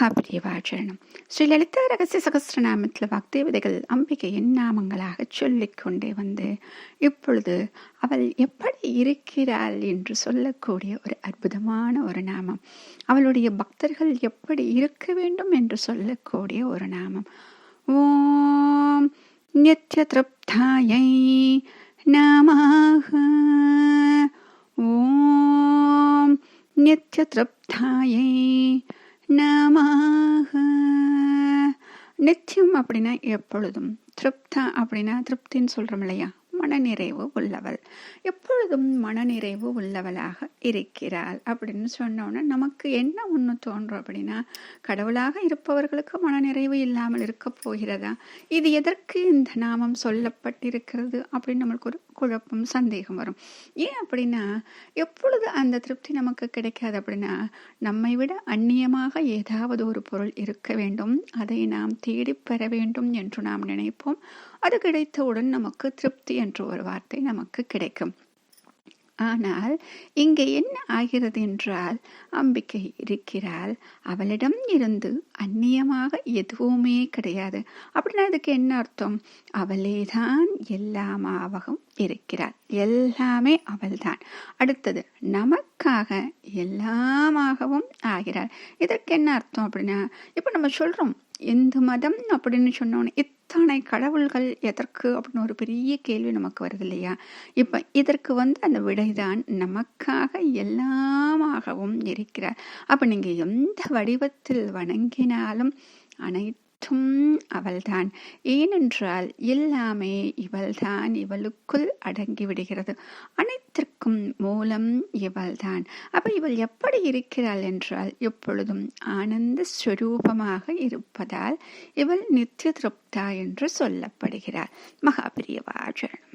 மகாபிரியவாச்சரணம். ஸ்ரீ லலிதா ரகசிய சகஸ்ரநாமத்தில் வாக்தேவதைகள் அம்பிகையின் நாமங்களாக சொல்லிக்கொண்டே வந்து இப்பொழுது அவள் எப்படி இருக்கிறாள் என்று சொல்லக்கூடிய ஒரு அற்புதமான ஒரு நாமம், அவளுடைய பக்தர்கள் எப்படி இருக்க வேண்டும் என்று சொல்லக்கூடிய ஒரு நாமம். ஓம் நித்ய திருப்தாயை நமஹ. ஓம் நித்ய திருப்தாயை நமஹ. நித்தியம் அப்படின்னா எப்பொழுதும், திருப்தா அப்படின்னா திருப்தின்னு சொல்றோம் இல்லையா, மனநிறைவு உள்ளவள், எப்பொழுதும் மனநிறைவு உள்ளவளாக இருக்கிறாள் அப்படின்னு சொன்னோன்னா நமக்கு என்ன ஒன்று தோன்றும் அப்படின்னா, கடவுளாக இருப்பவர்களுக்கு மனநிறைவு இல்லாமல் இருக்க போகிறதா, இது எதற்கு இந்த நாமம் சொல்லப்பட்டிருக்கிறது அப்படின்னு நம்மளுக்கு ஒரு குழப்பம், சந்தேகம் வரும். ஏன் அப்படின்னா, எப்பொழுது அந்த திருப்தி நமக்கு கிடைக்காது அப்படின்னா, நம்மை விட அந்நியமாக ஏதாவது ஒரு பொருள் இருக்க வேண்டும், அதை நாம் தேடி பெற வேண்டும் என்று நாம் நினைப்போம். அது கிடைத்தவுடன் நமக்கு திருப்தி என்ற ஒரு வார்த்தை நமக்கு கிடைக்கும். ஆனால் இங்கே என்ன ஆகிறது என்றால், அம்பிகை இருக்கிறாள், அவளிடம் இருந்து அந்நியமாக எதுவுமே கிடையாது. அப்படின்னா அதுக்கு என்ன அர்த்தம்? அவளேதான் எல்லாமாகவும் இருக்கிறாள், எல்லாமே அவள்தான். அடுத்தது நமக்காக எல்லாமாகவும் ஆகிறாள். இதற்கு என்ன அர்த்தம் அப்படின்னா, இப்போ நம்ம சொல்றோம் இந்து மதம் அப்படின்னு சொன்னோன்னு இத்தனை கடவுள்கள் எதற்கு அப்படின்னு ஒரு பெரிய கேள்வி நமக்கு வருது இல்லையா. இப்போ இதற்கு அந்த விடைதான், நமக்காக எல்லாமாகவும் இருக்கிறார். அப்ப நீங்க எந்த வடிவத்தில் வணங்கினாலும் அனைத்தும் அவள்தான். ஏனென்றால் எல்லாமே இவள்தான், இவளுக்குள் அடங்கி விடுகிறது. அனைத்திற்கும் மூலம் இவள்தான். அப்ப இவள் எப்படி இருக்கிறாள் என்றால், எப்பொழுதும் ஆனந்த ஸ்வரூபமாக இருப்பதால் இவள் நித்திய திருப்தா என்று சொல்லப்படுகிறாள். மகாபிரியவாச்சரணம்.